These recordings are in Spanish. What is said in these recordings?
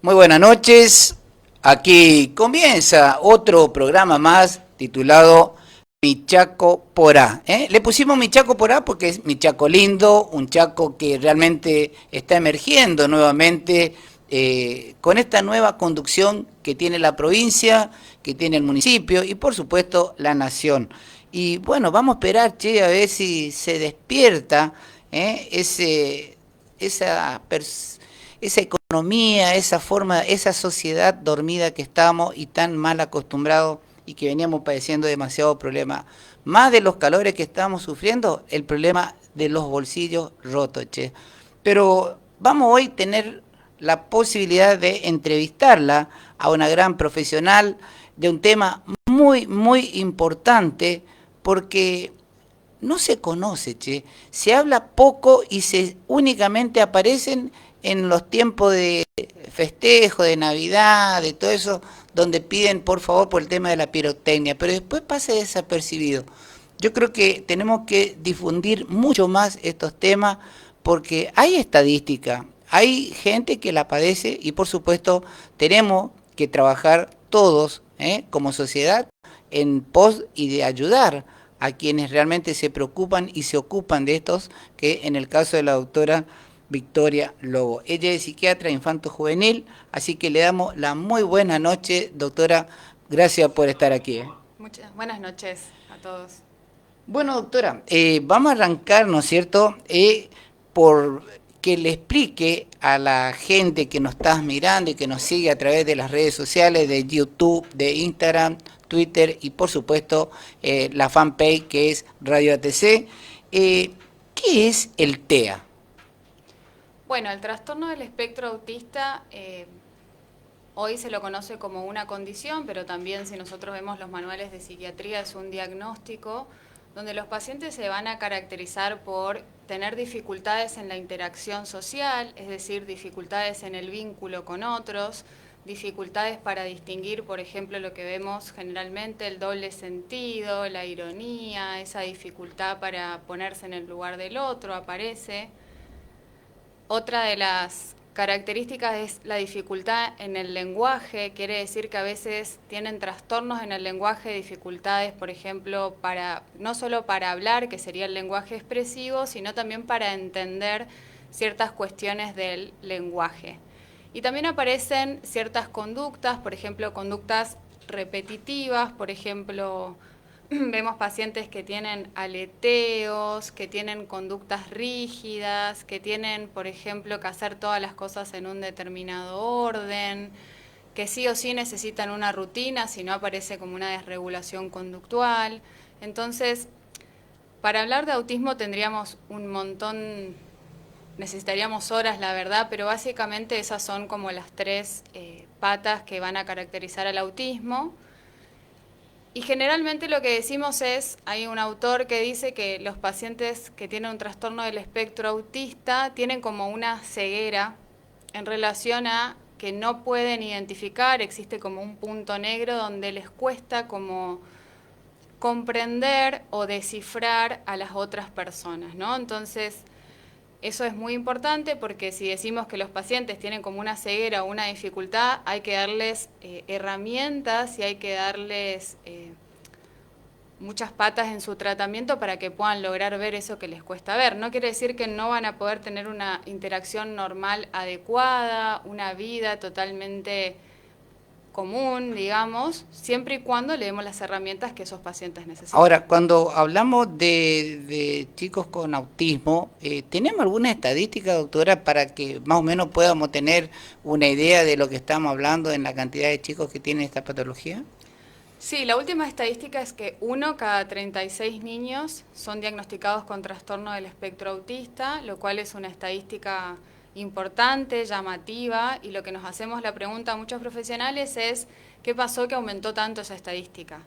Muy buenas noches. Aquí comienza otro programa más titulado Mi Chaco Porá. Le pusimos Mi Chaco Porá porque es mi Chaco lindo, un Chaco que realmente está emergiendo nuevamente con esta nueva conducción que tiene la provincia, que tiene el municipio y por supuesto la nación. Y bueno, vamos a esperar, che, a ver si se despierta esa esa economía, esa forma, esa sociedad dormida que estamos y tan mal acostumbrados y que veníamos padeciendo demasiados problemas. Más de los calores que estamos sufriendo, el problema de los bolsillos rotos, che. Pero vamos hoy a tener la posibilidad de entrevistarla a una gran profesional de un tema muy, muy importante porque no se conoce, che. Se habla poco y se únicamente aparecen en los tiempos de festejo, de Navidad, de todo eso, donde piden por favor por el tema de la pirotecnia, pero después pasa desapercibido. Yo creo que tenemos que difundir mucho más estos temas porque hay estadística, hay gente que la padece y por supuesto tenemos que trabajar todos como sociedad en pos y de ayudar a quienes realmente se preocupan y se ocupan de estos, que en el caso de la doctora Victoria Lobo. Ella es psiquiatra infanto-juvenil, así que le damos la muy buena noche, doctora. Gracias por estar aquí. Muchas buenas noches a todos. Bueno, doctora, vamos a arrancar, ¿no es cierto?, por que le explique a la gente que nos está mirando y que nos sigue a través de las redes sociales, de YouTube, de Instagram, Twitter y por supuesto la fanpage que es Radio ATC. ¿Qué es el TEA? Bueno, el trastorno del espectro autista hoy se lo conoce como una condición, pero también si nosotros vemos los manuales de psiquiatría es un diagnóstico donde los pacientes se van a caracterizar por tener dificultades en la interacción social, es decir, dificultades en el vínculo con otros, dificultades para distinguir, por ejemplo, lo que vemos generalmente, el doble sentido, la ironía, esa dificultad para ponerse en el lugar del otro aparece. Otra de las características es la dificultad en el lenguaje, quiere decir que a veces tienen trastornos en el lenguaje, dificultades, por ejemplo, no solo para hablar, que sería el lenguaje expresivo, sino también para entender ciertas cuestiones del lenguaje. Y también aparecen ciertas conductas, por ejemplo, conductas repetitivas, por ejemplo, vemos pacientes que tienen aleteos, que tienen conductas rígidas, que tienen, por ejemplo, que hacer todas las cosas en un determinado orden, que sí o sí necesitan una rutina, si no aparece como una desregulación conductual. Entonces, para hablar de autismo tendríamos un montón, necesitaríamos horas, la verdad, pero básicamente esas son como las tres patas que van a caracterizar al autismo. Y generalmente lo que decimos es, hay un autor que dice que los pacientes que tienen un trastorno del espectro autista tienen como una ceguera en relación a que no pueden identificar, existe como un punto negro donde les cuesta como comprender o descifrar a las otras personas, ¿no? Entonces, eso es muy importante porque si decimos que los pacientes tienen como una ceguera o una dificultad, hay que darles herramientas y hay que darles muchas patas en su tratamiento para que puedan lograr ver eso que les cuesta ver. No quiere decir que no van a poder tener una interacción normal adecuada, una vida totalmente común, digamos, siempre y cuando le demos las herramientas que esos pacientes necesitan. Ahora, cuando hablamos de chicos con autismo, ¿tenemos alguna estadística, doctora, para que más o menos podamos tener una idea de lo que estamos hablando en la cantidad de chicos que tienen esta patología? Sí, la última estadística es que 1 cada 36 niños son diagnosticados con trastorno del espectro autista, lo cual es una estadística importante, llamativa, y lo que nos hacemos la pregunta a muchos profesionales es ¿qué pasó que aumentó tanto esa estadística?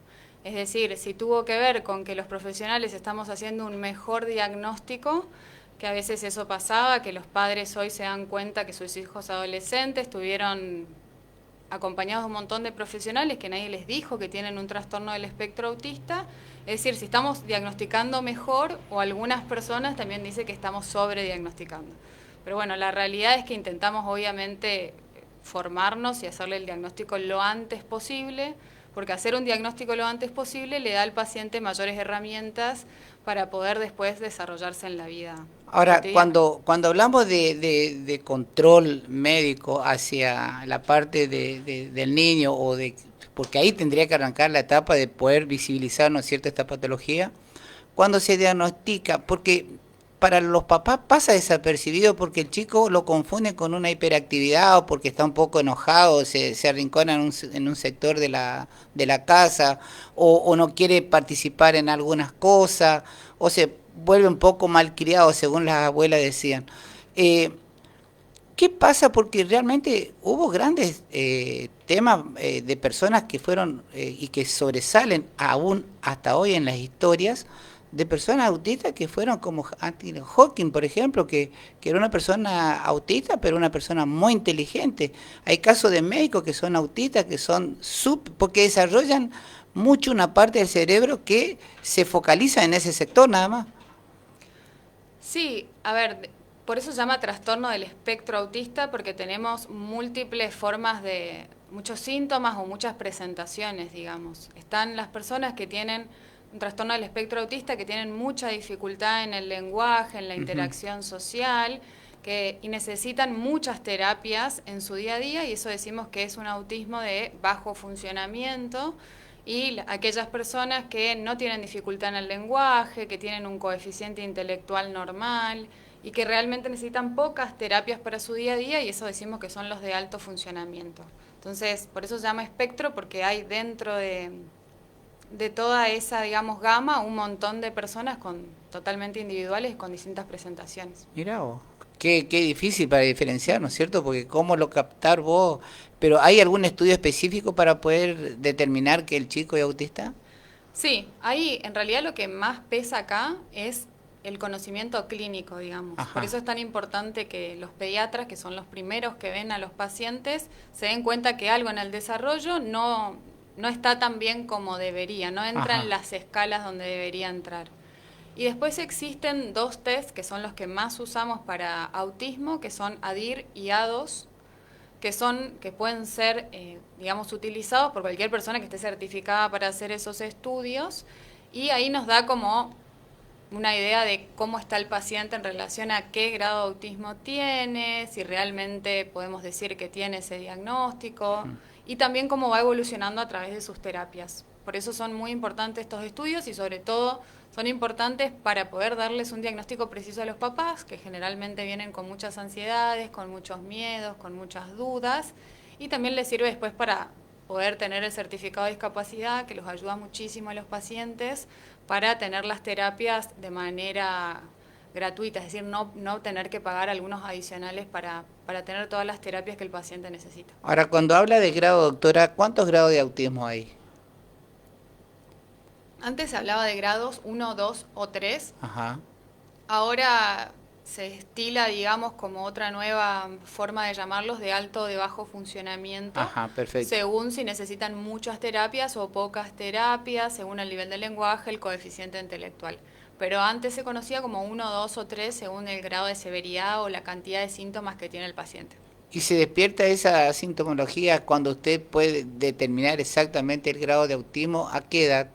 Es decir, si tuvo que ver con que los profesionales estamos haciendo un mejor diagnóstico, que a veces eso pasaba, que los padres hoy se dan cuenta que sus hijos adolescentes tuvieron acompañados de un montón de profesionales que nadie les dijo que tienen un trastorno del espectro autista. Es decir, si estamos diagnosticando mejor o algunas personas también dicen que estamos sobrediagnosticando. Pero bueno, la realidad es que intentamos obviamente formarnos y hacerle el diagnóstico lo antes posible, porque hacer un diagnóstico lo antes posible le da al paciente mayores herramientas para poder después desarrollarse en la vida Ahora, cotidiana. cuando hablamos de control médico hacia la parte del niño, porque ahí tendría que arrancar la etapa de poder visibilizar, ¿no es cierto?, esta patología, cuando se diagnostica, porque para los papás pasa desapercibido porque el chico lo confunde con una hiperactividad o porque está un poco enojado, se arrincona en un sector de la casa o no quiere participar en algunas cosas o se vuelve un poco malcriado, según las abuelas decían. Eh, ¿Qué pasa? Porque realmente hubo grandes temas de personas que fueron y que sobresalen aún hasta hoy en las historias de personas autistas que fueron como Anthony Hawking, por ejemplo, que era una persona autista, pero una persona muy inteligente. Hay casos de médicos que son autistas, que son porque desarrollan mucho una parte del cerebro que se focaliza en ese sector nada más. Sí, a ver, por eso se llama trastorno del espectro autista, porque tenemos múltiples formas de, muchos síntomas o muchas presentaciones, digamos. Están las personas que tienen un trastorno del espectro autista, que tienen mucha dificultad en el lenguaje, en la interacción social, y necesitan muchas terapias en su día a día, y eso decimos que es un autismo de bajo funcionamiento. Y aquellas personas que no tienen dificultad en el lenguaje, que tienen un coeficiente intelectual normal y que realmente necesitan pocas terapias para su día a día, y eso decimos que son los de alto funcionamiento. Entonces, por eso se llama espectro, porque hay dentro de toda esa, digamos, gama un montón de personas totalmente individuales con distintas presentaciones. Mirá vos, qué difícil para diferenciar, ¿no es cierto? Porque cómo lo captar vos, pero ¿hay algún estudio específico para poder determinar que el chico es autista? Sí, ahí en realidad lo que más pesa acá es el conocimiento clínico, digamos. Por Ajá, eso es tan importante que los pediatras, que son los primeros que ven a los pacientes, se den cuenta que algo en el desarrollo no está tan bien como debería, no entra en ajá. las escalas donde debería entrar. Y después existen dos tests que son los que más usamos para autismo, que son ADIR y A2, que pueden ser, digamos, utilizados por cualquier persona que esté certificada para hacer esos estudios, y ahí nos da como una idea de cómo está el paciente en relación a qué grado de autismo tiene, si realmente podemos decir que tiene ese diagnóstico, y también cómo va evolucionando a través de sus terapias. Por eso son muy importantes estos estudios y sobre todo son importantes para poder darles un diagnóstico preciso a los papás, que generalmente vienen con muchas ansiedades, con muchos miedos, con muchas dudas, y también les sirve después para poder tener el certificado de discapacidad, que los ayuda muchísimo a los pacientes para tener las terapias de manera gratuita, es decir, no tener que pagar algunos adicionales para tener todas las terapias que el paciente necesita. Ahora, cuando habla de grado, doctora, ¿cuántos grados de autismo hay? Antes se hablaba de grados 1, 2 o 3. Ajá, Ahora se estila, digamos, como otra nueva forma de llamarlos, de alto o de bajo funcionamiento, ajá, perfecto. según si necesitan muchas terapias o pocas terapias, según el nivel de lenguaje, el coeficiente intelectual. Pero antes se conocía como 1, 2 o 3 según el grado de severidad o la cantidad de síntomas que tiene el paciente. ¿Y se despierta esa sintomología cuando usted puede determinar exactamente el grado de autismo? ¿A qué edad?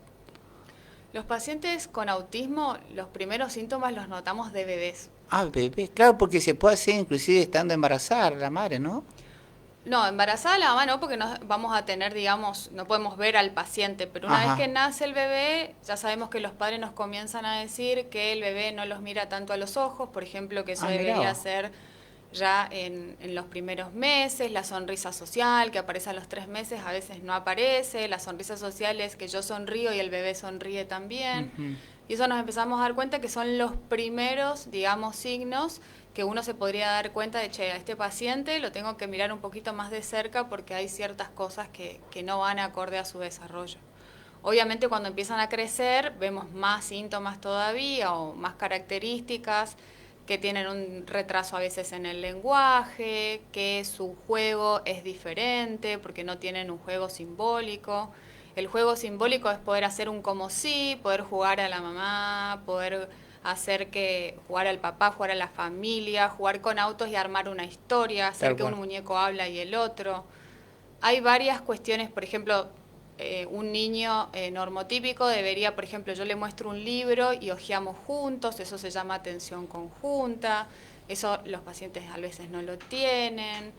Los pacientes con autismo, los primeros síntomas los notamos de bebés. Ah, bebé, claro, porque se puede hacer inclusive estando embarazada la madre, ¿no? No, embarazada la mamá no, porque no vamos a tener, digamos, no podemos ver al paciente, pero una vez Ajá, que nace el bebé, ya sabemos que los padres nos comienzan a decir que el bebé no los mira tanto a los ojos, por ejemplo, que eso ah, mirá debería vos. ser ya en los primeros meses, la sonrisa social, que aparece a los 3 meses, a veces no aparece, la sonrisa social es que yo sonrío y el bebé sonríe también, Ujú. y eso nos empezamos a dar cuenta que son los primeros, digamos, signos que uno se podría dar cuenta de, che, a este paciente lo tengo que mirar un poquito más de cerca porque hay ciertas cosas que no van acorde a su desarrollo. Obviamente cuando empiezan a crecer vemos más síntomas todavía o más características, que tienen un retraso a veces en el lenguaje, que su juego es diferente porque no tienen un juego simbólico. El juego simbólico es poder hacer un como sí, poder jugar a la mamá, poder hacer que jugar al papá, jugar a la familia, jugar con autos y armar una historia, hacer que un muñeco habla y el otro. Hay varias cuestiones, por ejemplo, un niño normotípico debería, por ejemplo, yo le muestro un libro y hojeamos juntos, eso se llama atención conjunta, eso los pacientes a veces no lo tienen.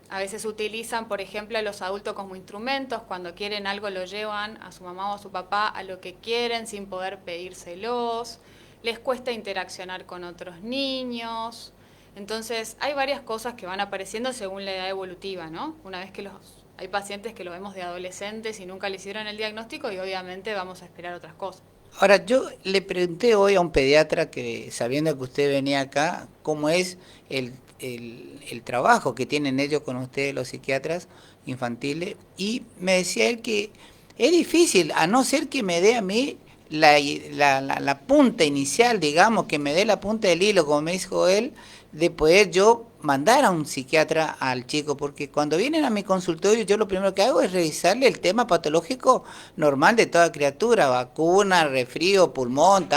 A veces utilizan, por ejemplo, a los adultos como instrumentos, cuando quieren algo lo llevan a su mamá o a su papá a lo que quieren sin poder pedírselos, les cuesta interaccionar con otros niños. Entonces, hay varias cosas que van apareciendo según la edad evolutiva, ¿no? Una vez que hay pacientes que lo vemos de adolescentes y nunca le hicieron el diagnóstico y obviamente vamos a esperar otras cosas. Ahora, yo le pregunté hoy a un pediatra que, sabiendo que usted venía acá, cómo es el trabajo que tienen ellos con ustedes, los psiquiatras infantiles, y me decía él que es difícil, a no ser que me dé a mí la punta inicial, digamos, que me dé la punta del hilo, como me dijo él, de poder yo mandar a un psiquiatra al chico, porque cuando vienen a mi consultorio yo lo primero que hago es revisarle el tema patológico normal de toda criatura, vacuna, resfrío, pulmón,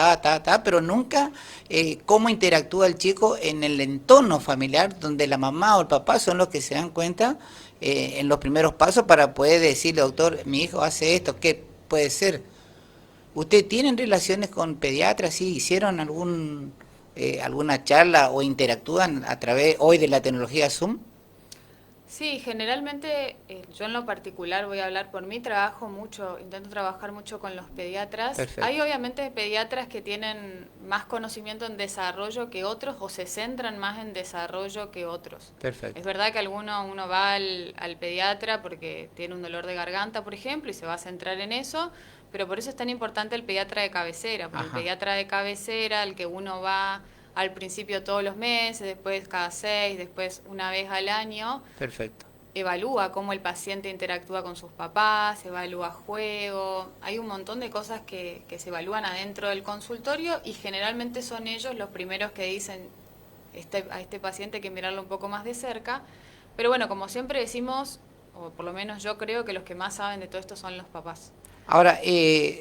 pero nunca cómo interactúa el chico en el entorno familiar donde la mamá o el papá son los que se dan cuenta en los primeros pasos para poder decirle, doctor, mi hijo hace esto, ¿qué puede ser? ¿Usted tienen relaciones con pediatras? ¿Sí? ¿Hicieron alguna charla o interactúan a través hoy de la tecnología Zoom? Sí, generalmente yo en lo particular voy a hablar por mí, trabajo mucho, intento trabajar mucho con los pediatras. Perfecto. Hay obviamente pediatras que tienen más conocimiento en desarrollo que otros o se centran más en desarrollo que otros. Perfecto. Es verdad que uno va al pediatra porque tiene un dolor de garganta, por ejemplo, y se va a centrar en eso, pero por eso es tan importante el pediatra de cabecera, porque el pediatra de cabecera, al que uno va al principio todos los meses, después cada 6, después una vez al año. Perfecto. Evalúa cómo el paciente interactúa con sus papás, evalúa juego, hay un montón de cosas que se evalúan adentro del consultorio y generalmente son ellos los primeros que dicen a este paciente hay que mirarlo un poco más de cerca, pero bueno, como siempre decimos, o por lo menos yo creo que los que más saben de todo esto son los papás. Ahora,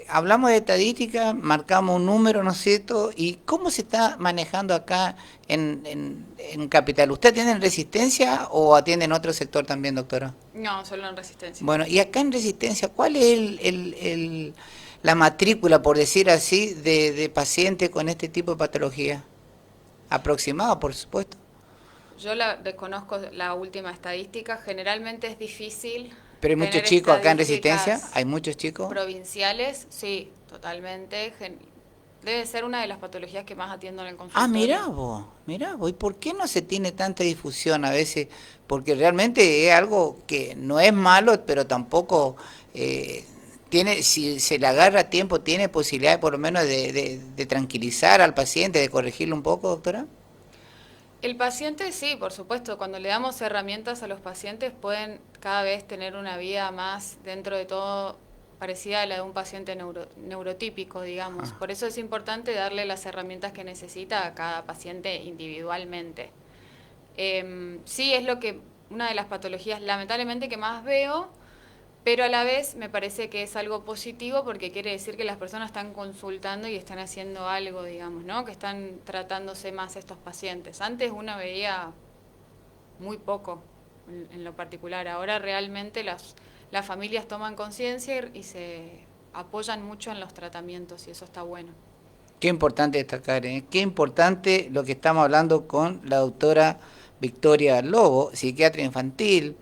hablamos de estadística, marcamos un número, ¿no es cierto? ¿Y cómo se está manejando acá en Capital? ¿Usted atiende en Resistencia o atiende en otro sector también, doctora? No, solo en Resistencia. Bueno, y acá en Resistencia, ¿cuál es la matrícula, por decir así, de pacientes con este tipo de patología? Aproximado, por supuesto. Yo desconozco la última estadística, generalmente es difícil. Pero hay muchos chicos acá en Resistencia, hay muchos chicos. Provinciales, sí, totalmente. Debe ser una de las patologías que más atiendo en el consultorio. Ah, mirá vos. ¿Y por qué no se tiene tanta difusión a veces? Porque realmente es algo que no es malo, pero tampoco tiene, si se le agarra a tiempo, tiene posibilidad por lo menos de tranquilizar al paciente, de corregirlo un poco, doctora. El paciente sí, por supuesto, cuando le damos herramientas a los pacientes pueden cada vez tener una vida más dentro de todo parecida a la de un paciente neurotípico, digamos. Por eso es importante darle las herramientas que necesita a cada paciente individualmente. Sí, es una de las patologías lamentablemente que más veo, pero a la vez me parece que es algo positivo porque quiere decir que las personas están consultando y están haciendo algo, digamos, ¿no? Que están tratándose más estos pacientes. Antes uno veía muy poco en lo particular. Ahora realmente las familias toman conciencia y se apoyan mucho en los tratamientos y eso está bueno. Qué importante destacar, ¿eh? Qué importante lo que estamos hablando con la doctora Victoria Lobo, psiquiatra infantil.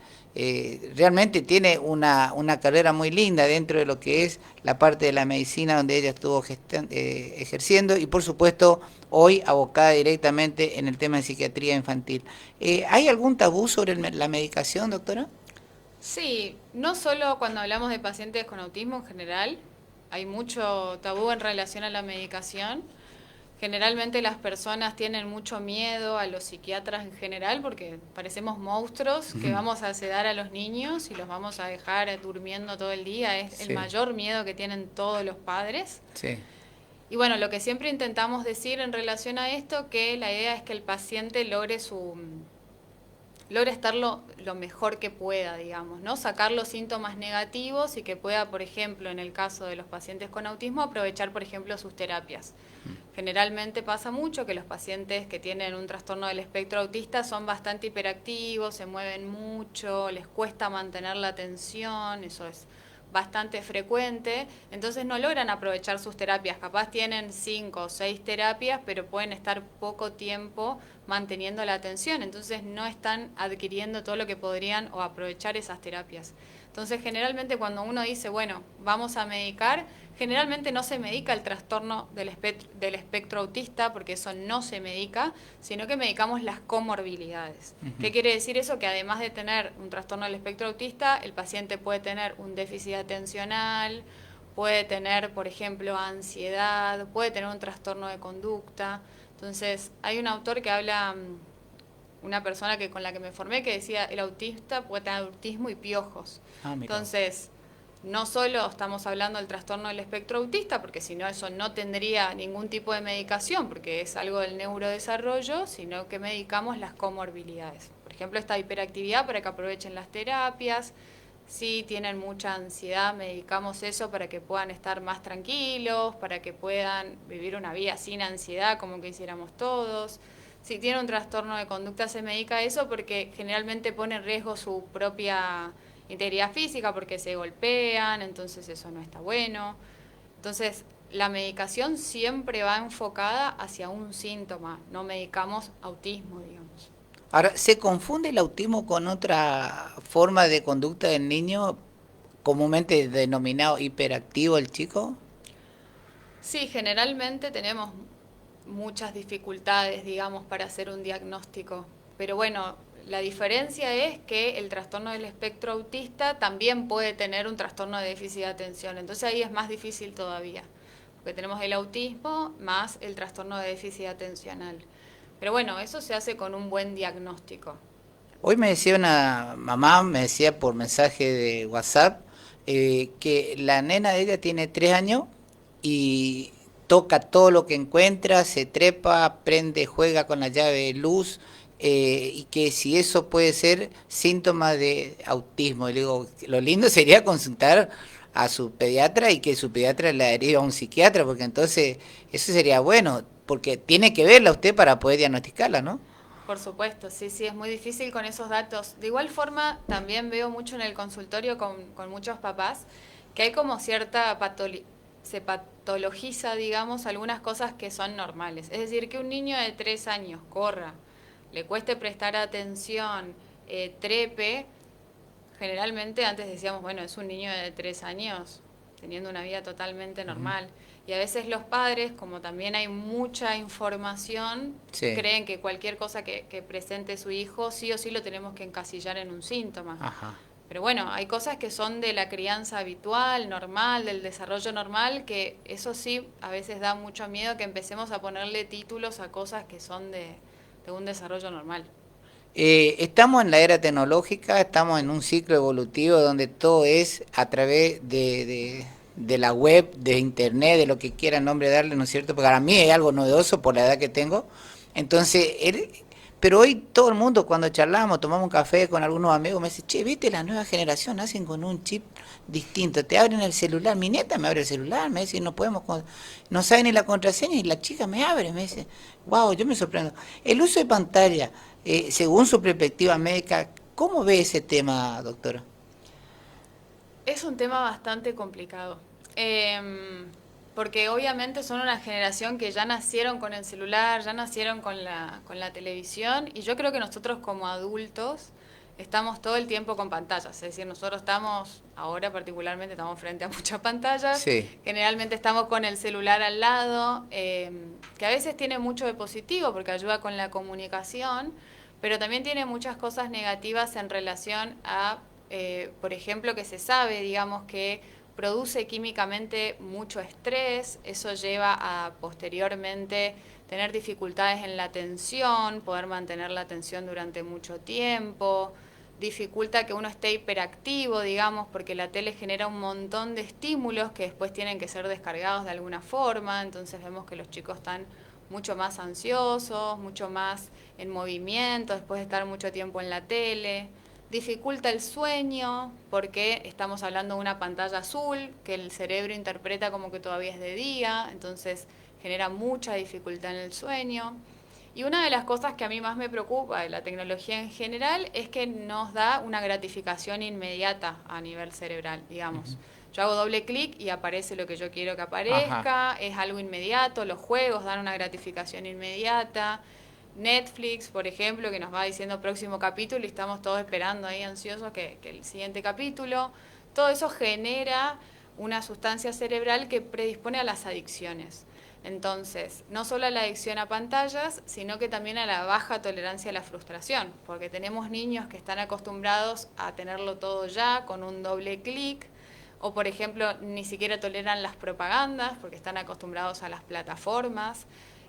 Realmente tiene una carrera muy linda dentro de lo que es la parte de la medicina donde ella estuvo ejerciendo y por supuesto hoy abocada directamente en el tema de psiquiatría infantil. ¿Hay algún tabú sobre la medicación, doctora? Sí, no solo cuando hablamos de pacientes con autismo en general, hay mucho tabú en relación a la medicación. Generalmente las personas tienen mucho miedo a los psiquiatras en general porque parecemos monstruos que vamos a sedar a los niños y los vamos a dejar durmiendo todo el día. Es el mayor miedo que tienen todos los padres. Sí. Y bueno, lo que siempre intentamos decir en relación a esto, que la idea es que el paciente logre logre estar lo mejor que pueda, digamos, ¿no? Sacar los síntomas negativos y que pueda, por ejemplo, en el caso de los pacientes con autismo, aprovechar, por ejemplo, sus terapias. Generalmente pasa mucho que los pacientes que tienen un trastorno del espectro autista son bastante hiperactivos, se mueven mucho, les cuesta mantener la atención, eso es bastante frecuente, entonces no logran aprovechar sus terapias, capaz tienen 5 o 6 terapias, pero pueden estar poco tiempo manteniendo la atención, entonces no están adquiriendo todo lo que podrían o aprovechar esas terapias. Entonces generalmente cuando uno dice, bueno, vamos a medicar, generalmente no se medica el trastorno del espectro autista, porque eso no se medica, sino que medicamos las comorbilidades. ¿Qué quiere decir eso? Que además de tener un trastorno del espectro autista, el paciente puede tener un déficit atencional, puede tener, por ejemplo, ansiedad, puede tener un trastorno de conducta. Entonces, hay un autor que habla, una persona con la que me formé, que decía, el autista puede tener autismo y piojos. Entonces, no solo estamos hablando del trastorno del espectro autista, porque si no eso no tendría ningún tipo de medicación, porque es algo del neurodesarrollo, sino que medicamos las comorbilidades. Por ejemplo, esta hiperactividad para que aprovechen las terapias. Si tienen mucha ansiedad, medicamos eso para que puedan estar más tranquilos, para que puedan vivir una vida sin ansiedad, como que hiciéramos todos. Si tienen un trastorno de conducta, se medica eso porque generalmente pone en riesgo su propia integridad física, porque se golpean, entonces eso no está bueno. Entonces, la medicación siempre va enfocada hacia un síntoma, no medicamos autismo, digamos. Ahora, ¿se confunde el autismo con otra forma de conducta del niño, comúnmente denominado hiperactivo el chico? Sí, generalmente tenemos muchas dificultades, digamos, para hacer un diagnóstico. Pero bueno, la diferencia es que el trastorno del espectro autista también puede tener un trastorno de déficit de atención. Entonces ahí es más difícil todavía, porque tenemos el autismo más el trastorno de déficit atencional. Pero bueno, eso se hace con un buen diagnóstico. Hoy me decía una mamá, me decía por mensaje de WhatsApp, que la nena de ella tiene 3 años y toca todo lo que encuentra, se trepa, prende, juega con la llave de luz, y que si eso puede ser síntoma de autismo. Y le digo, lo lindo sería consultar a su pediatra y que su pediatra la derive a un psiquiatra, porque entonces eso sería bueno, porque tiene que verla usted para poder diagnosticarla, ¿no? Por supuesto, sí, sí, es muy difícil con esos datos. De igual forma, también veo mucho en el consultorio con muchos papás que hay como cierta se patologiza, digamos, algunas cosas que son normales. Es decir, que un niño de 3 años corra, le cueste prestar atención, trepe, generalmente antes decíamos, bueno, es un niño de 3 años teniendo una vida totalmente normal. Y a veces los padres, como también hay mucha información, Sí. creen que cualquier cosa que presente su hijo, sí o sí lo tenemos que encasillar en un síntoma. Ajá. Pero bueno, hay cosas que son de la crianza habitual, normal, del desarrollo normal, que eso sí, a veces da mucho miedo que empecemos a ponerle títulos a cosas que son de un desarrollo normal. Estamos en la era tecnológica, estamos en un ciclo evolutivo donde todo es a través de la web, de internet, de lo que quiera nombre darle, ¿no es cierto? Porque para mí es algo novedoso por la edad que tengo. Entonces, pero hoy todo el mundo cuando charlamos, tomamos un café con algunos amigos, me dice, che, viste, la nueva generación hacen con un chip distinto, te abren el celular, mi neta me abre el celular, me dice, no podemos, no sabe ni la contraseña y la chica me abre, me dice, wow, yo me sorprendo. El uso de pantalla, según su perspectiva médica, ¿cómo ve ese tema, doctora? Es un tema bastante complicado, porque obviamente son una generación que ya nacieron con el celular, ya nacieron con la televisión, y yo creo que nosotros como adultos estamos todo el tiempo con pantallas, es decir, nosotros estamos, ahora particularmente estamos frente a muchas pantallas, Sí. generalmente estamos con el celular al lado, que a veces tiene mucho de positivo porque ayuda con la comunicación, pero también tiene muchas cosas negativas en relación a, por ejemplo, que se sabe, digamos, que produce químicamente mucho estrés, eso lleva a posteriormente tener dificultades en la atención, poder mantener la atención durante mucho tiempo, dificulta que uno esté hiperactivo, digamos, porque la tele genera un montón de estímulos que después tienen que ser descargados de alguna forma, entonces vemos que los chicos están mucho más ansiosos, mucho más en movimiento, después de estar mucho tiempo en la tele. Dificulta el sueño porque estamos hablando de una pantalla azul que el cerebro interpreta como que todavía es de día, entonces genera mucha dificultad en el sueño. Y una de las cosas que a mí más me preocupa de la tecnología en general es que nos da una gratificación inmediata a nivel cerebral, digamos. Yo hago doble clic y aparece lo que yo quiero que Ajá. aparezca, es algo inmediato, los juegos dan una gratificación inmediata. Netflix, por ejemplo, que nos va diciendo próximo capítulo y estamos todos esperando ahí ansiosos que el siguiente capítulo. Todo eso genera una sustancia cerebral que predispone a las adicciones. Entonces, no solo a la adicción a pantallas, sino que también a la baja tolerancia a la frustración, porque tenemos niños que están acostumbrados a tenerlo todo ya con un doble clic, o por ejemplo, ni siquiera toleran las propagandas porque están acostumbrados a las plataformas.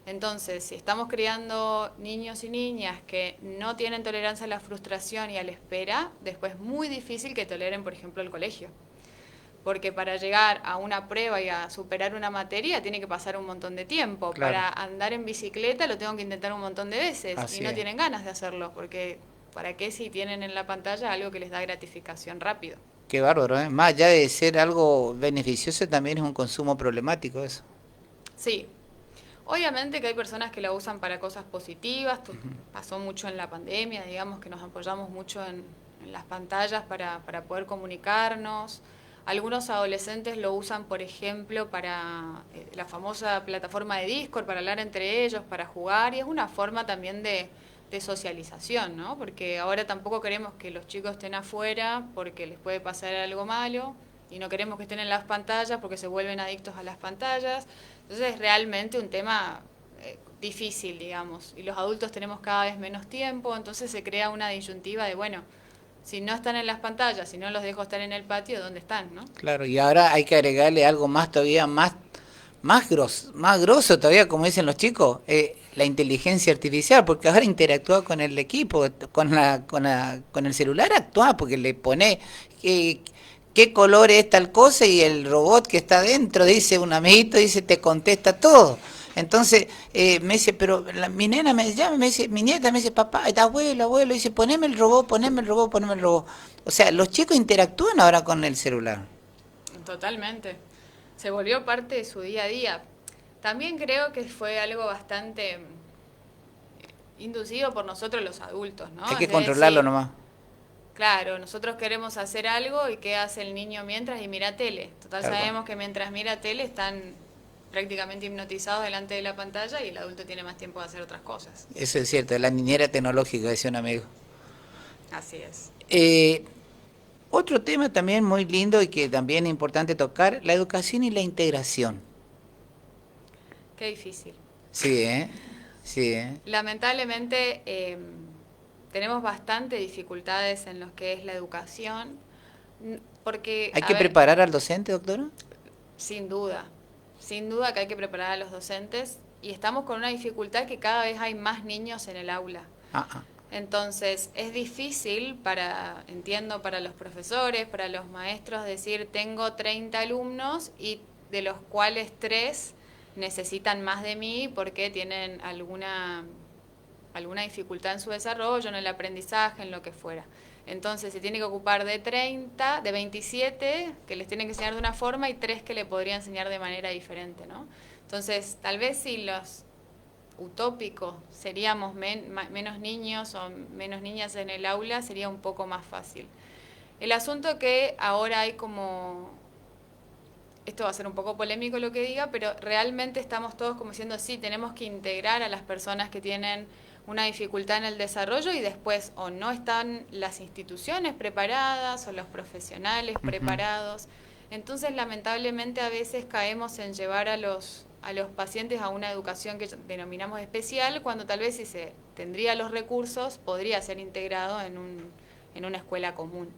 Entonces, si estamos criando niños y niñas que no tienen tolerancia a la frustración y a la espera, después es muy difícil que toleren, por ejemplo, el colegio. Porque para llegar a una prueba y a superar una materia tiene que pasar un montón de tiempo. Claro, Para andar en bicicleta lo tengo que intentar un montón de veces y así no es. tienen ganas de hacerlo, porque ¿para qué si tienen en la pantalla algo que les da gratificación rápido? Qué bárbaro, ¿eh? Más allá de ser algo beneficioso, también es un consumo problemático eso. Sí, obviamente que hay personas que la usan para cosas positivas, pasó mucho en la pandemia, digamos que nos apoyamos mucho en las pantallas para poder comunicarnos. Algunos adolescentes lo usan, por ejemplo, para la famosa plataforma de Discord, para hablar entre ellos, para jugar, y es una forma también de socialización, ¿no? Porque ahora tampoco queremos que los chicos estén afuera porque les puede pasar algo malo, y no queremos que estén en las pantallas porque se vuelven adictos a las pantallas. Entonces es realmente un tema difícil, digamos, y los adultos tenemos cada vez menos tiempo, entonces se crea una disyuntiva de, bueno, si no están en las pantallas, si no los dejo estar en el patio, ¿dónde están, no? Claro, y ahora hay que agregarle algo más todavía, más grosso todavía, como dicen los chicos, la inteligencia artificial, porque ahora interactúa con el equipo, con el celular actúa, porque le pone eh, qué color es tal cosa y el robot que está dentro dice, un amiguito dice, te contesta todo. Entonces me dice, pero mi nena me llama, me dice, mi nieta me dice, papá, abuelo, abuelo, dice, poneme el robot, poneme el robot, poneme el robot. O sea, los chicos interactúan ahora con el celular. Totalmente. Se volvió parte de su día a día. También creo que fue algo bastante inducido por nosotros los adultos, Hay ¿no? que Es de controlarlo decir, nomás. claro, nosotros queremos hacer algo y ¿qué hace el niño mientras? Y mira tele. Total, Tal cual. sabemos que mientras mira tele están prácticamente hipnotizados delante de la pantalla y el adulto tiene más tiempo de hacer otras cosas. Eso es cierto, la niñera tecnológica, decía un amigo. Así es. Eh, Otro tema también muy lindo y que también es importante tocar, la educación y la integración. Qué difícil. Sí, ¿eh? Sí, ¿eh? Lamentablemente tenemos bastante dificultades en lo que es la educación, porque, ¿Hay a que ver, preparar al docente, doctora? sin duda que hay que preparar a los docentes y estamos con una dificultad que cada vez hay más niños en el aula. Ah, ah. Entonces, es difícil entiendo, para los profesores, para los maestros, decir, tengo 30 alumnos y de los cuales 3 necesitan más de mí porque tienen alguna dificultad en su desarrollo, en el aprendizaje, en lo que fuera. Entonces, se tiene que ocupar de 30, de 27 que les tienen que enseñar de una forma y 3 que le podría enseñar de manera diferente, ¿no? Entonces, tal vez si los utópico, seríamos menos niños o menos niñas en el aula, sería un poco más fácil. El asunto que ahora hay como, esto va a ser un poco polémico lo que diga, pero realmente estamos todos como diciendo, sí, tenemos que integrar a las personas que tienen una dificultad en el desarrollo y después o no están las instituciones preparadas o los profesionales Ujú. preparados. Entonces, lamentablemente, a veces caemos en llevar a los pacientes a una educación que denominamos especial, cuando tal vez si se tendría los recursos, podría ser integrado en una escuela común.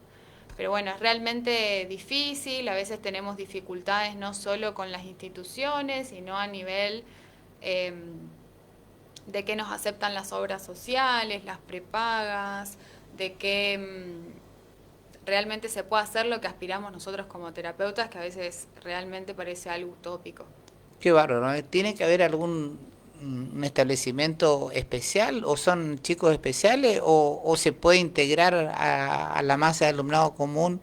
Pero bueno, es realmente difícil, a veces tenemos dificultades no solo con las instituciones, sino a nivel eh, de que nos aceptan las obras sociales, las prepagas, de que realmente se puede hacer lo que aspiramos nosotros como terapeutas, que a veces realmente parece algo utópico. Qué bárbaro, ¿no? Tiene que haber algún un establecimiento especial o son chicos especiales o se puede integrar a la masa de alumnado común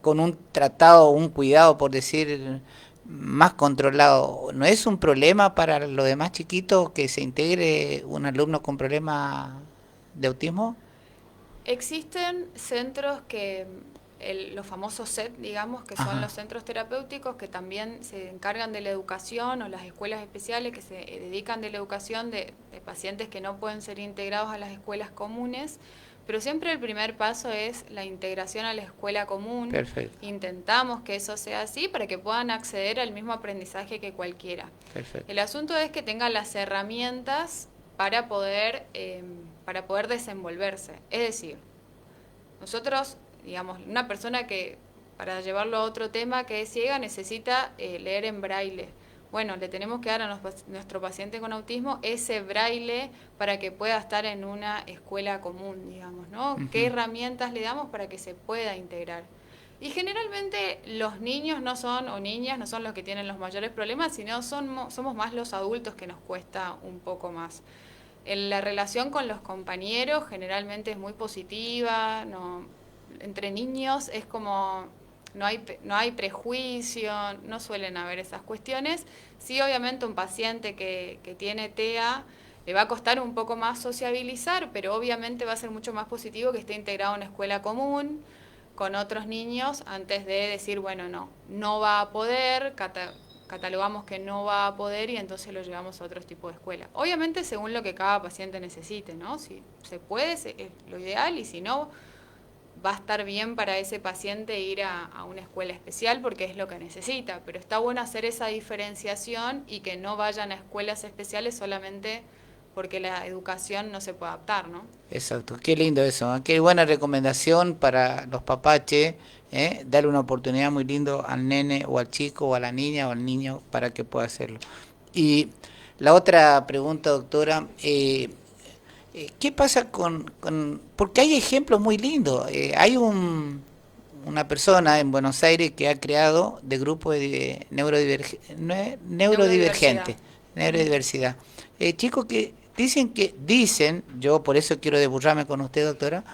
con un tratado, un cuidado, por decir, más controlado? ¿No es un problema para los demás chiquitos que se integre un alumno con problemas de autismo? Existen centros que, los famosos SET, digamos, que son Ajá, los centros terapéuticos que también se encargan de la educación, o las escuelas especiales que se dedican de la educación de pacientes que no pueden ser integrados a las escuelas comunes, pero siempre el primer paso es la integración a la escuela común. perfecto, Intentamos que eso sea así para que puedan acceder al mismo aprendizaje que cualquiera. perfecto. El asunto es que tengan las herramientas para poder desenvolverse. Es decir, nosotros, digamos, una persona que, para llevarlo a otro tema, que es ciega, necesita leer en braille. Bueno, le tenemos que dar a nuestro paciente con autismo ese braille para que pueda estar en una escuela común, digamos, ¿no? ¿Qué Ujú. herramientas le damos para que se pueda integrar? Y generalmente los niños no son, o niñas, no son los que tienen los mayores problemas, sino somos más los adultos que nos cuesta un poco más. La relación con los compañeros generalmente es muy positiva, no, entre niños es como no hay prejuicio, no suelen haber esas cuestiones. Sí, obviamente un paciente que tiene TEA le va a costar un poco más sociabilizar, pero obviamente va a ser mucho más positivo que esté integrado a una escuela común con otros niños antes de decir, bueno, no va a poder, catalogamos que no va a poder y entonces lo llevamos a otro tipo de escuela. Obviamente según lo que cada paciente necesite, ¿no? Si se puede, es lo ideal, y si no, va a estar bien para ese paciente ir a una escuela especial porque es lo que necesita, pero está bueno hacer esa diferenciación y que no vayan a escuelas especiales solamente porque la educación no se puede adaptar, ¿no? Exacto, qué lindo eso, ¿eh? Qué buena recomendación para los papás, che, darle una oportunidad muy lindo al nene o al chico o a la niña o al niño para que pueda hacerlo. Y la otra pregunta, doctora, ¿qué pasa porque hay ejemplos muy lindos? Hay una persona en Buenos Aires que ha creado de grupo de Neurodiversidad. neurodivergente, neurodiversidad. Chicos que dicen, yo por eso quiero deburrarme con usted, doctora,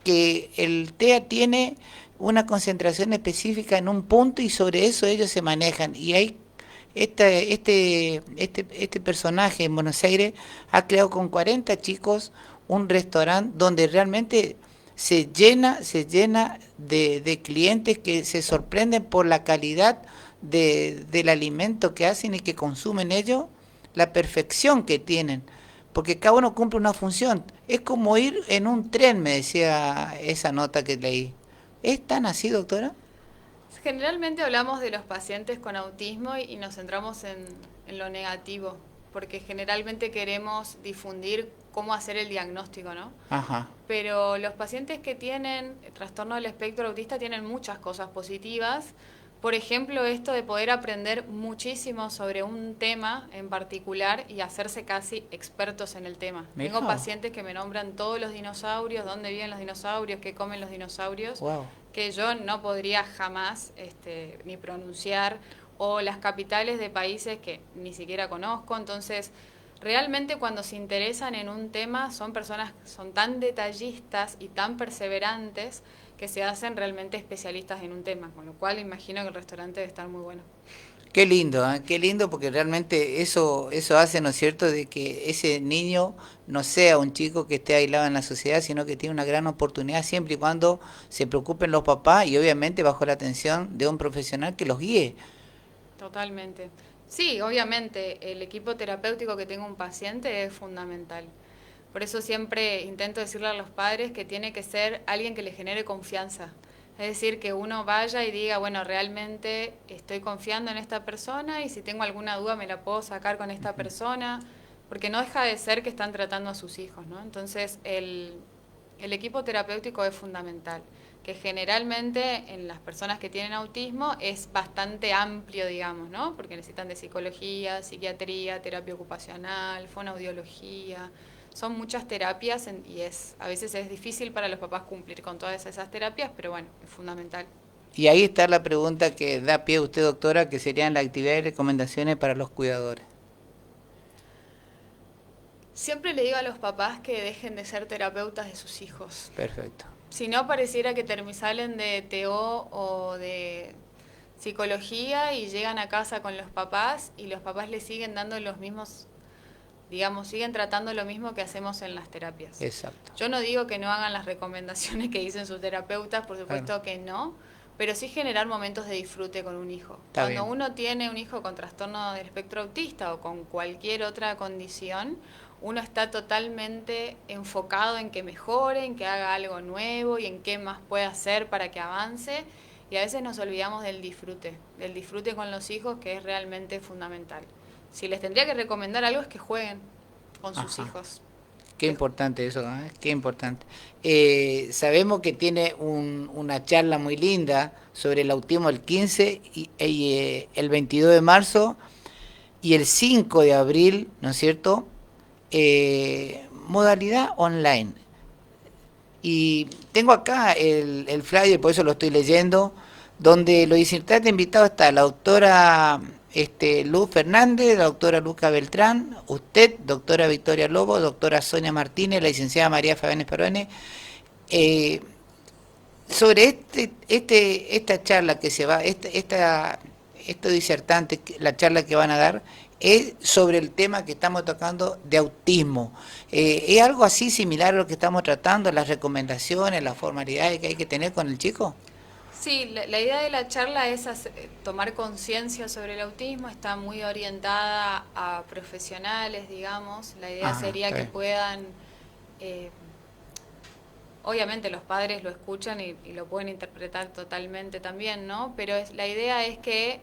que el TEA tiene una concentración específica en un punto y sobre eso ellos se manejan. Y hay este personaje en Buenos Aires ha creado con 40 chicos un restaurante donde realmente se llena de clientes que se sorprenden por la calidad del alimento que hacen y que consumen ellos, la perfección que tienen, porque cada uno cumple una función. Es como ir en un tren, me decía esa nota que leí. ¿Es tan así, doctora? Generalmente hablamos de los pacientes con autismo y nos centramos en lo negativo, porque generalmente queremos difundir cómo hacer el diagnóstico, ¿no? Ajá. Pero los pacientes que tienen trastorno del espectro autista tienen muchas cosas positivas. Por ejemplo, esto de poder aprender muchísimo sobre un tema en particular y hacerse casi expertos en el tema. Tengo Mira. pacientes que me nombran todos los dinosaurios, dónde viven los dinosaurios, qué comen los dinosaurios, Wow. que yo no podría jamás ni pronunciar, o las capitales de países que ni siquiera conozco. Entonces, realmente cuando se interesan en un tema son personas que son tan detallistas y tan perseverantes que se hacen realmente especialistas en un tema, con lo cual imagino que el restaurante debe estar muy bueno. Qué lindo, ¿eh? Qué lindo porque realmente eso hace, ¿no es cierto?, de que ese niño no sea un chico que esté aislado en la sociedad, sino que tiene una gran oportunidad siempre y cuando se preocupen los papás y obviamente bajo la atención de un profesional que los guíe. Totalmente. Sí, obviamente el equipo terapéutico que tenga un paciente es fundamental. Por eso siempre intento decirle a los padres que tiene que ser alguien que le genere confianza. Es decir, que uno vaya y diga, bueno, realmente estoy confiando en esta persona y si tengo alguna duda me la puedo sacar con esta persona, porque no deja de ser que están tratando a sus hijos, ¿no? Entonces, el equipo terapéutico es fundamental, que generalmente en las personas que tienen autismo es bastante amplio, digamos, ¿no? Porque necesitan de psicología, psiquiatría, terapia ocupacional, fonoaudiología. Son muchas terapias a veces es difícil para los papás cumplir con todas esas terapias, pero bueno, es fundamental. Y ahí está la pregunta que da pie a usted, doctora, que serían las actividades y recomendaciones para los cuidadores. Siempre le digo a los papás que dejen de ser terapeutas de sus hijos. Perfecto. Si no, pareciera que salen de TO o de psicología y llegan a casa con los papás y los papás les siguen dando los mismos, digamos, siguen tratando lo mismo que hacemos en las terapias. Exacto. Yo no digo que no hagan las recomendaciones que dicen sus terapeutas, por supuesto Claro. que no, pero sí generar momentos de disfrute con un hijo. Está Cuando bien. uno tiene un hijo con trastorno del espectro autista o con cualquier otra condición, uno está totalmente enfocado en que mejore, en que haga algo nuevo y en qué más puede hacer para que avance. Y a veces nos olvidamos del disfrute con los hijos, que es realmente fundamental. Si les tendría que recomendar algo es que jueguen con sus Ajá. hijos. Qué importante eso, ¿eh? Qué importante. Sabemos que tiene una charla muy linda sobre el autismo el 15 y el 22 de marzo y el 5 de abril, ¿no es cierto? Modalidad online. Y tengo acá el flyer, por eso lo estoy leyendo, donde los disertantes invitados está la doctora Luz Fernández, la doctora Luca Beltrán, usted, doctora Victoria Lobo, doctora Sonia Martínez, la licenciada María Fabián Perone, eh, sobre esta charla que se va, estos disertantes, la charla que van a dar, es sobre el tema que estamos tocando de autismo. ¿Es algo así similar a lo que estamos tratando, las recomendaciones, las formalidades que hay que tener con el chico? Sí, la idea de la charla es tomar conciencia sobre el autismo, está muy orientada a profesionales, digamos. La idea Ajá, sería está que bien. puedan, eh, obviamente los padres lo escuchan y lo pueden interpretar totalmente también, ¿no? Pero la idea es que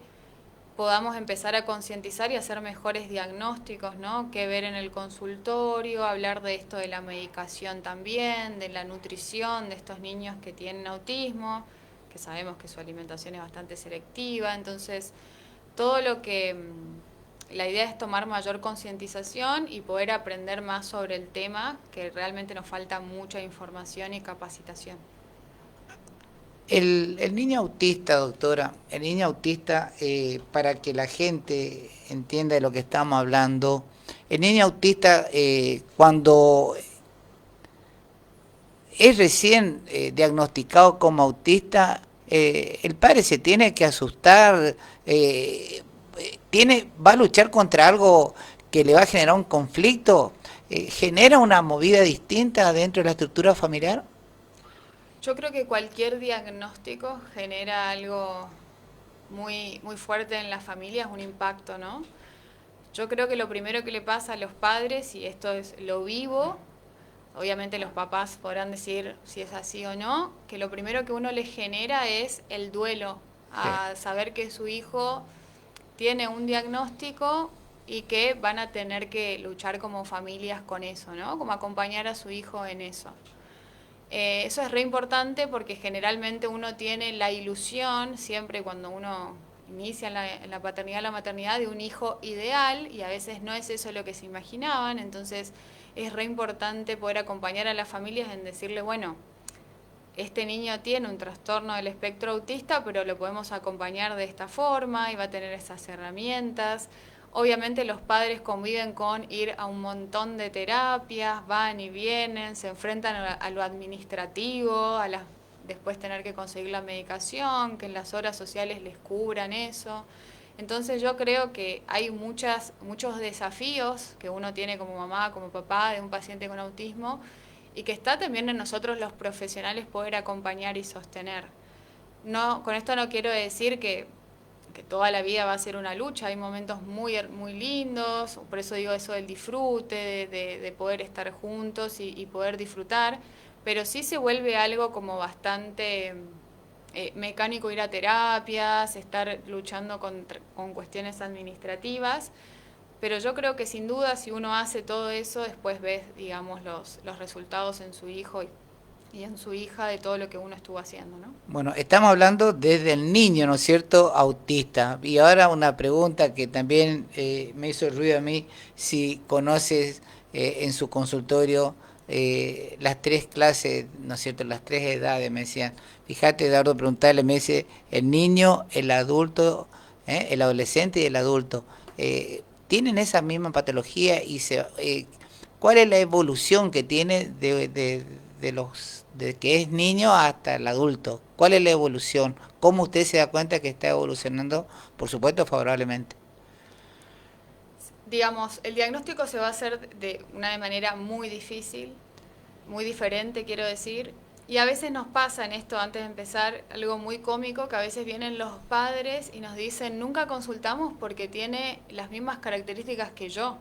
podamos empezar a concientizar y hacer mejores diagnósticos, ¿no? Que ver en el consultorio, hablar de esto de la medicación también, de la nutrición de estos niños que tienen autismo, que sabemos que su alimentación es bastante selectiva, entonces todo lo que la idea es tomar mayor concientización y poder aprender más sobre el tema, que realmente nos falta mucha información y capacitación. El niño autista, doctora, el niño autista, para que la gente entienda de lo que estamos hablando, el niño autista, cuando es recién diagnosticado como autista, el padre se tiene que asustar, va a luchar contra algo que le va a generar un conflicto, genera una movida distinta dentro de la estructura familiar. Yo creo que cualquier diagnóstico genera algo muy fuerte en las familias, un impacto, ¿no? Yo creo que lo primero que le pasa a los padres, y esto es lo vivo, obviamente los papás podrán decir si es así o no, que lo primero que uno le genera es el duelo, Sí. a saber que su hijo tiene un diagnóstico y que van a tener que luchar como familias con eso, ¿no? Como acompañar a su hijo en eso. Eso es re importante porque generalmente uno tiene la ilusión, siempre cuando uno inicia en la paternidad, la maternidad, de un hijo ideal, y a veces no es eso lo que se imaginaban, entonces es re importante poder acompañar a las familias en decirle, bueno, este niño tiene un trastorno del espectro autista, pero lo podemos acompañar de esta forma y va a tener esas herramientas. Obviamente los padres conviven con ir a un montón de terapias, van y vienen, se enfrentan a lo administrativo, después tener que conseguir la medicación, que en las horas sociales les cubran eso. Entonces yo creo que hay muchos desafíos que uno tiene como mamá, como papá de un paciente con autismo, y que está también en nosotros los profesionales poder acompañar y sostener. No, con esto no quiero decir que toda la vida va a ser una lucha, hay momentos muy lindos, por eso digo eso del disfrute, de poder estar juntos y poder disfrutar, pero sí se vuelve algo como bastante mecánico ir a terapias, estar luchando con cuestiones administrativas, pero yo creo que sin duda si uno hace todo eso, después ves, digamos, los resultados en su hijo y en su hija de todo lo que uno estuvo haciendo, ¿no? Bueno, estamos hablando desde el niño, ¿no es cierto?, autista. Y ahora una pregunta que también me hizo ruido a mí, si conoces en su consultorio las tres clases, ¿no es cierto?, las tres edades, me decían. Fíjate, Eduardo, preguntarle, me dice, el niño, el adulto, el adolescente y el adulto. ¿Tienen esa misma patología y ¿Cuál es la evolución que tiene de que es niño hasta el adulto? ¿Cuál es la evolución? ¿Cómo usted se da cuenta que está evolucionando, por supuesto, favorablemente? Digamos, el diagnóstico se va a hacer de una manera muy difícil, muy diferente, quiero decir. Y a veces nos pasa en esto, antes de empezar, algo muy cómico, que a veces vienen los padres y nos dicen, nunca consultamos porque tiene las mismas características que yo.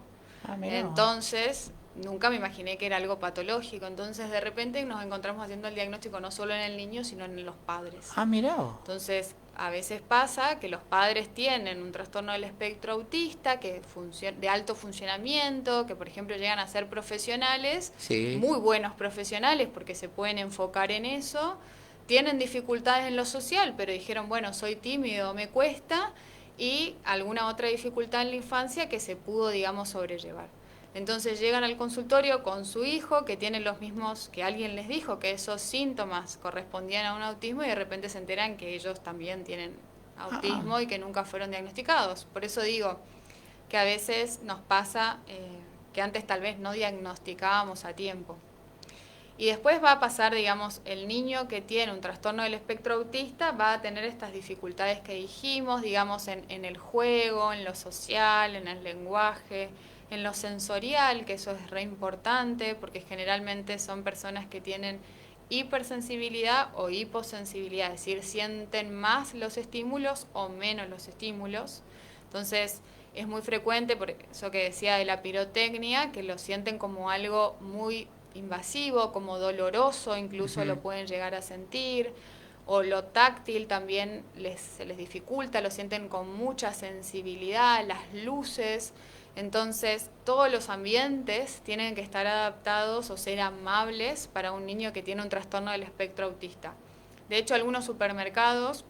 Ah, mira. Entonces, nunca me imaginé que era algo patológico. Entonces, de repente nos encontramos haciendo el diagnóstico no solo en el niño, sino en los padres. Ah, mira. Entonces, a veces pasa que los padres tienen un trastorno del espectro autista que de alto funcionamiento, que por ejemplo llegan a ser profesionales, Sí. muy buenos profesionales porque se pueden enfocar en eso, tienen dificultades en lo social, pero dijeron, bueno, soy tímido, me cuesta, y alguna otra dificultad en la infancia que se pudo, digamos, sobrellevar. Entonces llegan al consultorio con su hijo que tiene los mismos, que alguien les dijo que esos síntomas correspondían a un autismo y de repente se enteran que ellos también tienen Ah, autismo y que nunca fueron diagnosticados. Por eso digo que a veces nos pasa que antes tal vez no diagnosticábamos a tiempo. Y después va a pasar, digamos, el niño que tiene un trastorno del espectro autista va a tener estas dificultades que dijimos, digamos, en el juego, en lo social, en el lenguaje, en lo sensorial, que eso es re importante, porque generalmente son personas que tienen hipersensibilidad o hiposensibilidad, es decir, sienten más los estímulos o menos los estímulos. Entonces, es muy frecuente, por eso que decía de la pirotecnia, que lo sienten como algo muy invasivo, como doloroso, incluso lo pueden llegar a sentir, o lo táctil también se les dificulta, lo sienten con mucha sensibilidad, las luces. Entonces, todos los ambientes tienen que estar adaptados o ser amables para un niño que tiene un trastorno del espectro autista. De hecho, algunos supermercados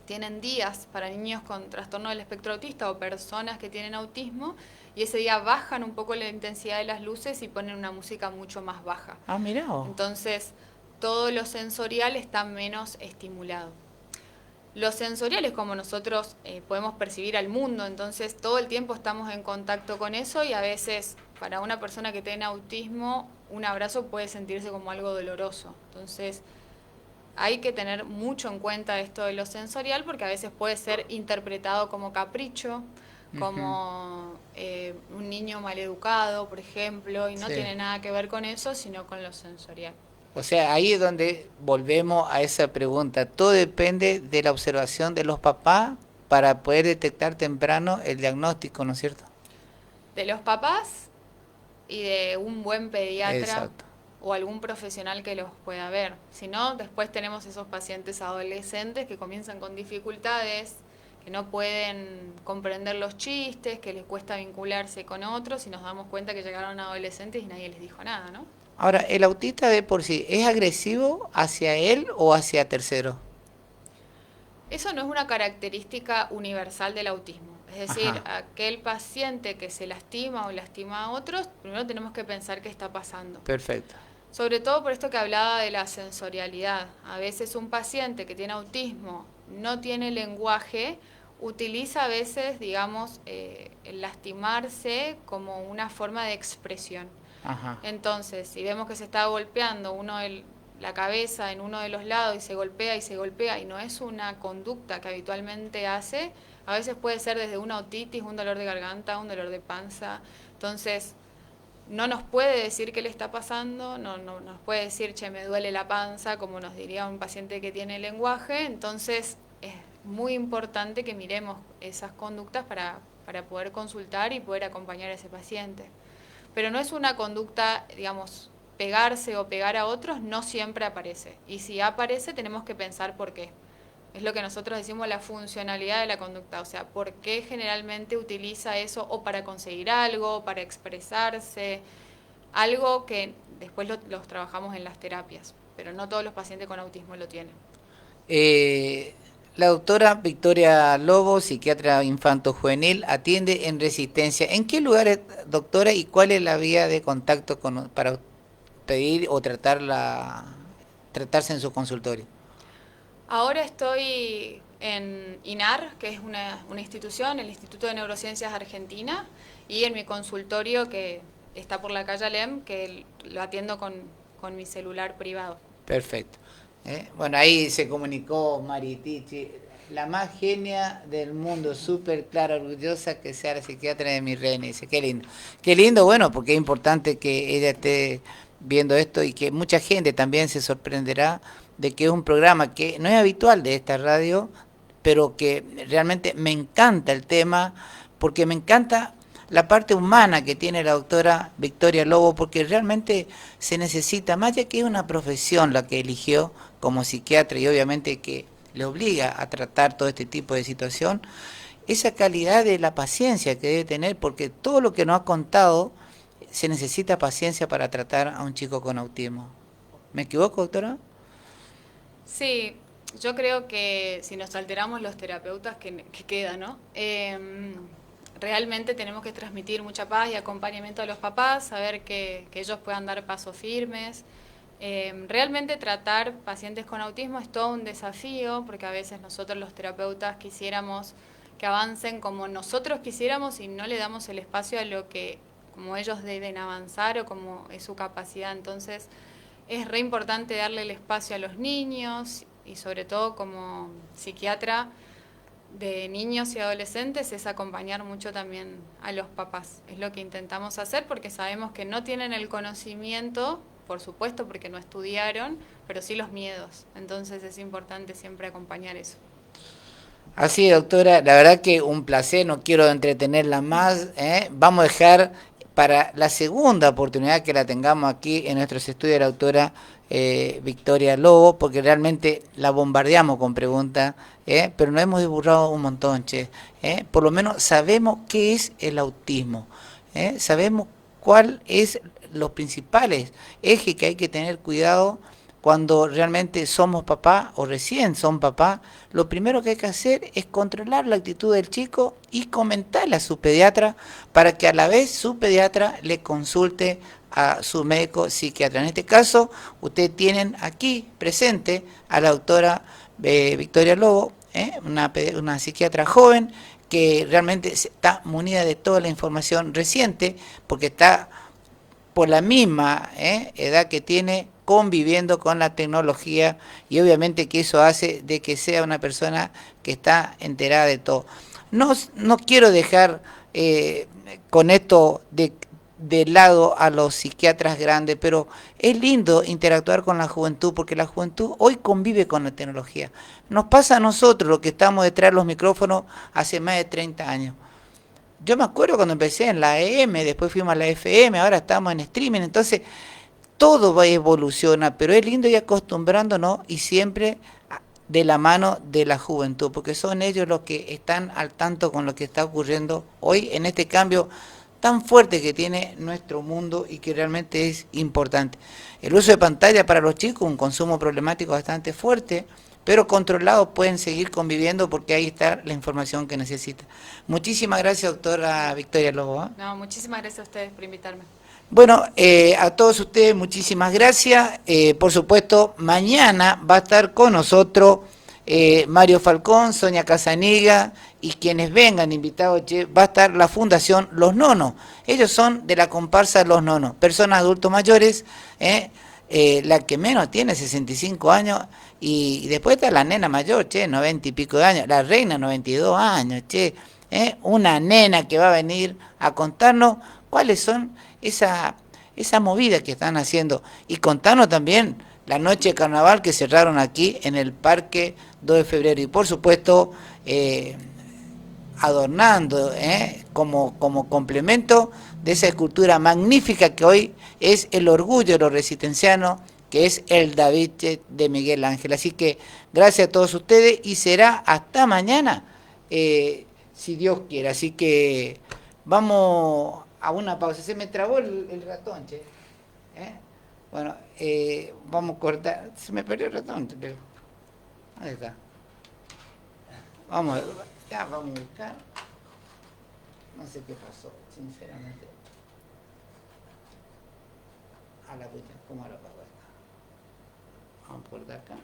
tienen días para niños con trastorno del espectro autista o personas que tienen autismo, y ese día bajan un poco la intensidad de las luces y ponen una música mucho más baja. ah, mira. Entonces, todo lo sensorial está menos estimulado. Lo sensorial es como nosotros podemos percibir al mundo, entonces todo el tiempo estamos en contacto con eso, y a veces para una persona que tiene autismo un abrazo puede sentirse como algo doloroso. Entonces, hay que tener mucho en cuenta esto de lo sensorial, porque a veces puede ser interpretado como capricho, como un niño maleducado, por ejemplo, y no Sí. tiene nada que ver con eso, sino con lo sensorial. O sea, ahí es donde volvemos a esa pregunta. Todo depende de la observación de los papás para poder detectar temprano el diagnóstico, ¿no es cierto? De los papás y de un buen pediatra Exacto. o algún profesional que los pueda ver. Si no, después tenemos esos pacientes adolescentes que comienzan con dificultades, que no pueden comprender los chistes, que les cuesta vincularse con otros, y nos damos cuenta que llegaron adolescentes y nadie les dijo nada, ¿no? Ahora, ¿el autista de por sí es agresivo hacia él o hacia terceros? Eso no es una característica universal del autismo. Es decir, Ajá, aquel paciente que se lastima o lastima a otros, primero tenemos que pensar qué está pasando. perfecto. Sobre todo por esto que hablaba de la sensorialidad. A veces un paciente que tiene autismo no tiene lenguaje, utiliza a veces, digamos, el lastimarse como una forma de expresión. Ajá. Entonces, si vemos que se está golpeando la cabeza en uno de los lados y se golpea y no es una conducta que habitualmente hace, a veces puede ser desde una otitis, un dolor de garganta, un dolor de panza. Entonces, no nos puede decir qué le está pasando, no nos puede decir, che, me duele la panza, como nos diría un paciente que tiene lenguaje. Entonces, es muy importante que miremos esas conductas para poder consultar y poder acompañar a ese paciente. Pero no es una conducta, digamos, pegarse o pegar a otros, no siempre aparece. Y si aparece, tenemos que pensar por qué. Es lo que nosotros decimos la funcionalidad de la conducta, o sea, por qué generalmente utiliza eso o para conseguir algo, o para expresarse, algo que después los trabajamos en las terapias, pero no todos los pacientes con autismo lo tienen. Eh, la doctora Victoria Lobo, psiquiatra infanto-juvenil, atiende en Resistencia. ¿En qué lugares, doctora, y cuál es la vía de contacto para pedir o tratarse en su consultorio? Ahora estoy en INAR, que es una institución, el Instituto de Neurociencias Argentina, y en mi consultorio, que está por la calle Alem, que lo atiendo con mi celular privado. Perfecto. Bueno, ahí se comunicó Maritichi, la más genia del mundo, súper clara, orgullosa que sea la psiquiatra de mi reina. Dice, qué lindo. Qué lindo, bueno, porque es importante que ella esté viendo esto y que mucha gente también se sorprenderá de que es un programa que no es habitual de esta radio, pero que realmente me encanta el tema, porque me encanta la parte humana que tiene la doctora Victoria Lobo, porque realmente se necesita, más ya que es una profesión la que eligió como psiquiatra y obviamente que le obliga a tratar todo este tipo de situación, esa calidad de la paciencia que debe tener, porque todo lo que nos ha contado, se necesita paciencia para tratar a un chico con autismo. ¿Me equivoco, doctora? Sí, yo creo que si nos alteramos los terapeutas, que queda, ¿no? Realmente tenemos que transmitir mucha paz y acompañamiento a los papás, saber que ellos puedan dar pasos firmes. Realmente tratar pacientes con autismo es todo un desafío, porque a veces nosotros los terapeutas quisiéramos que avancen como nosotros quisiéramos y no le damos el espacio a lo que como ellos deben avanzar o como es su capacidad. Entonces, es re importante darle el espacio a los niños y sobre todo como psiquiatra de niños y adolescentes es acompañar mucho también a los papás. Es lo que intentamos hacer porque sabemos que no tienen el conocimiento, por supuesto porque no estudiaron, pero sí los miedos. Entonces es importante siempre acompañar eso. Así es, doctora, la verdad que un placer, no quiero entretenerla más, ¿eh? Vamos a dejar para la segunda oportunidad que la tengamos aquí en nuestros estudios la doctora Victoria Lobo, porque realmente la bombardeamos con preguntas, pero nos hemos divulgado un montón, che. Por lo menos sabemos qué es el autismo, sabemos cuál es los principales ejes que hay que tener cuidado cuando realmente somos papá o recién son papá. Lo primero que hay que hacer es controlar la actitud del chico y comentarle a su pediatra para que a la vez su pediatra le consulte a su médico psiquiatra. En este caso, ustedes tienen aquí presente a la doctora Victoria Lobo, una psiquiatra joven que realmente está munida de toda la información reciente porque está por la misma edad que tiene conviviendo con la tecnología y obviamente que eso hace de que sea una persona que está enterada de todo. No quiero dejar con esto de lado a los psiquiatras grandes, pero es lindo interactuar con la juventud porque la juventud hoy convive con la tecnología. Nos pasa a nosotros, los que estamos detrás de los micrófonos hace más de 30 años. Yo me acuerdo cuando empecé en la AM, después fuimos a la FM, ahora estamos en streaming, entonces todo va a evolucionar, pero es lindo ir acostumbrándonos y siempre de la mano de la juventud, porque son ellos los que están al tanto con lo que está ocurriendo hoy en este cambio tan fuerte que tiene nuestro mundo y que realmente es importante. El uso de pantalla para los chicos, un consumo problemático bastante fuerte, pero controlados pueden seguir conviviendo porque ahí está la información que necesita. Muchísimas gracias, doctora Victoria Lobo. No, muchísimas gracias a ustedes por invitarme. Bueno, a todos ustedes muchísimas gracias. Por supuesto, mañana va a estar con nosotros Mario Falcón, Sonia Casaniga y quienes vengan invitados, va a estar la Fundación Los Nonos. Ellos son de la comparsa Los Nonos, personas adultos mayores, la que menos tiene 65 años y después está la nena mayor, 90 y pico de años, la reina 92 años, una nena que va a venir a contarnos cuáles son esa movida que están haciendo y contarnos también la noche de carnaval que cerraron aquí en el Parque 2 de Febrero y por supuesto adornando como complemento de esa escultura magnífica que hoy es el orgullo de los resistencianos, que es el David de Miguel Ángel. Así que gracias a todos ustedes y será hasta mañana, si Dios quiere. Así que vamos a una pausa. Se me trabó el ratón, che. Bueno, vamos a cortar. Se me perdió el ratón, pero ¿dónde está? Vamos, ya vamos a buscar. No sé qué pasó, sinceramente. A la pucha, ¿cómo lo pago acá? Vamos a cortar acá.